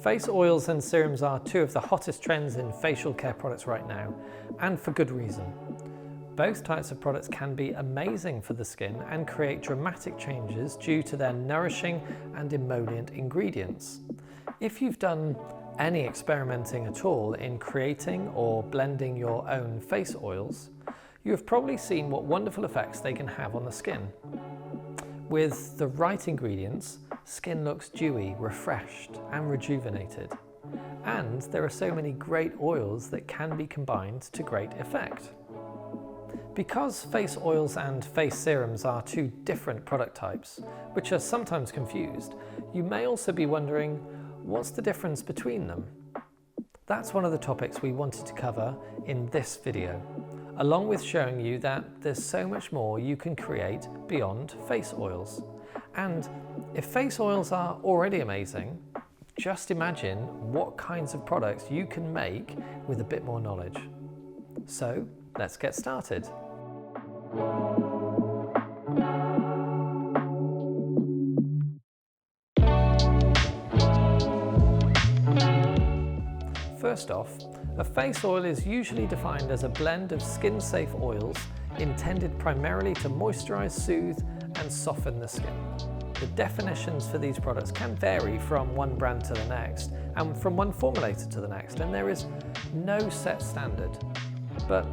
Face oils and serums are two of the hottest trends in facial care products right now, and for good reason. Both types of products can be amazing for the skin and create dramatic changes due to their nourishing and emollient ingredients. If you've done any experimenting at all in creating or blending your own face oils, you have probably seen what wonderful effects they can have on the skin. With the right ingredients, skin looks dewy, refreshed and rejuvenated. And there are so many great oils that can be combined to great effect. Because face oils and face serums are two different product types, which are sometimes confused, you may also be wondering, what's the difference between them? That's one of the topics we wanted to cover in this video, along with showing you that there's so much more you can create beyond face oils. And if face oils are already amazing, just imagine what kinds of products you can make with a bit more knowledge. So let's get started. First off, a face oil is usually defined as a blend of skin-safe oils intended primarily to moisturize, soothe, and soften the skin. The definitions for these products can vary from one brand to the next and from one formulator to the next, and there is no set standard. But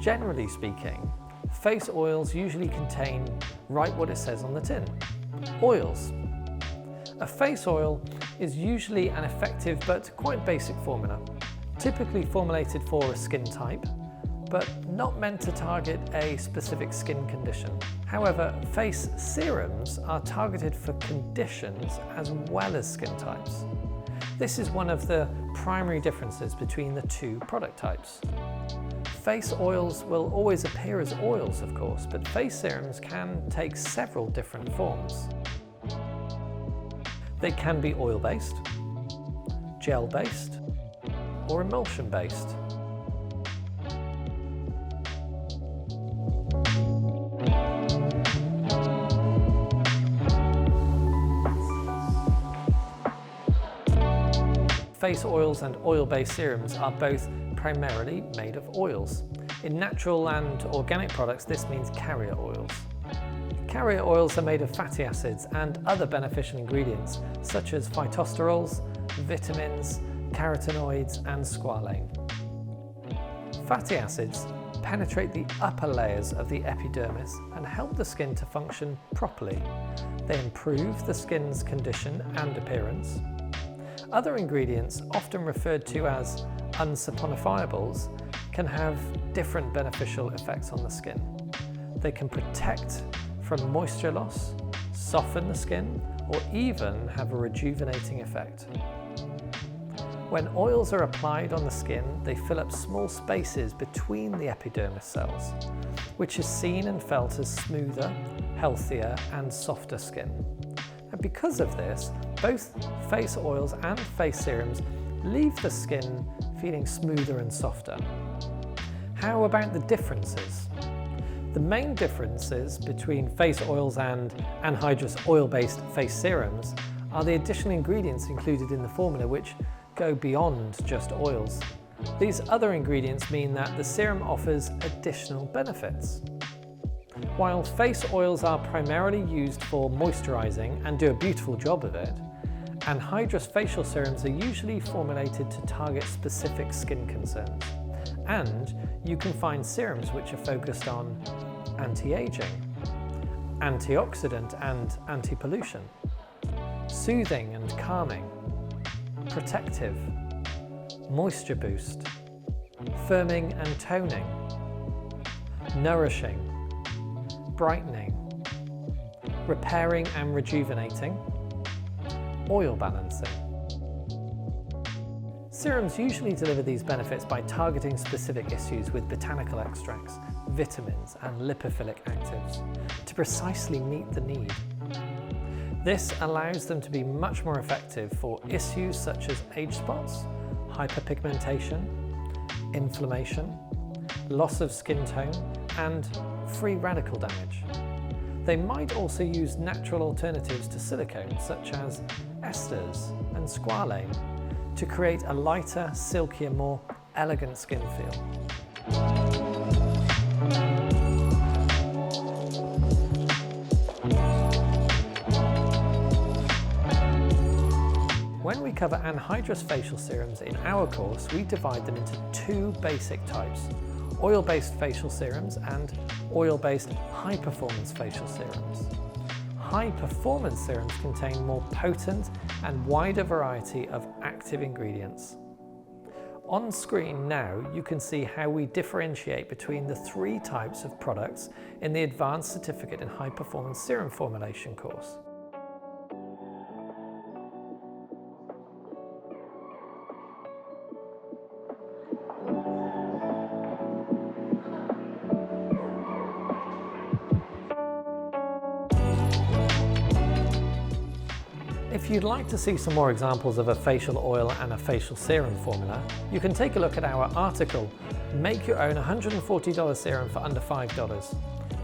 generally speaking, face oils usually contain right what it says on the tin: oils. A face oil is usually an effective but quite basic formula, typically formulated for a skin type, but not meant to target a specific skin condition. However, face serums are targeted for conditions as well as skin types. This is one of the primary differences between the two product types. Face oils will always appear as oils, of course, but face serums can take several different forms. They can be oil-based, gel-based, or emulsion-based. Face oils and oil-based serums are both primarily made of oils. In natural and organic products, this means carrier oils. Carrier oils are made of fatty acids and other beneficial ingredients such as phytosterols, vitamins, carotenoids and squalane. Fatty acids penetrate the upper layers of the epidermis and help the skin to function properly. They improve the skin's condition and appearance. Other ingredients, often referred to as unsaponifiables, can have different beneficial effects on the skin. They can protect from moisture loss, soften the skin, or even have a rejuvenating effect. When oils are applied on the skin, they fill up small spaces between the epidermis cells, which is seen and felt as smoother, healthier, and softer skin. And because of this, both face oils and face serums leave the skin feeling smoother and softer. How about the differences? The main differences between face oils and anhydrous oil-based face serums are the additional ingredients included in the formula, which go beyond just oils. These other ingredients mean that the serum offers additional benefits. While face oils are primarily used for moisturizing and do a beautiful job of it, anhydrous facial serums are usually formulated to target specific skin concerns. And you can find serums which are focused on anti-aging, antioxidant and anti-pollution, soothing and calming, protective, moisture boost, firming and toning, nourishing, brightening, repairing and rejuvenating, oil balancing. Serums usually deliver these benefits by targeting specific issues with botanical extracts, vitamins and lipophilic actives to precisely meet the need. This allows them to be much more effective for issues such as age spots, hyperpigmentation, inflammation, loss of skin tone, and free radical damage. They might also use natural alternatives to silicone, such as esters and squalane, to create a lighter, silkier, more elegant skin feel. When we cover anhydrous facial serums in our course, we divide them into two basic types: oil-based facial serums and oil-based high-performance facial serums. High-performance serums contain more potent and wider variety of active ingredients. On screen now, you can see how we differentiate between the three types of products in the Advanced Certificate in High Performance Serum Formulation course. If you'd like to see some more examples of a facial oil and a facial serum formula, you can take a look at our article, Make Your Own $140 Serum for Under $5,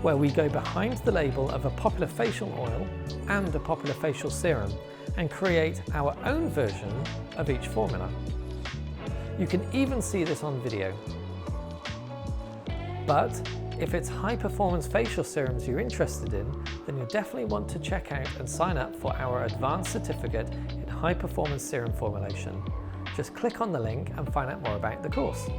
where we go behind the label of a popular facial oil and a popular facial serum and create our own version of each formula. You can even see this on video. But if it's high-performance facial serums you're interested in, then you'll definitely want to check out and sign up for our Advanced Certificate in High Performance Serum Formulation. Just click on the link and find out more about the course.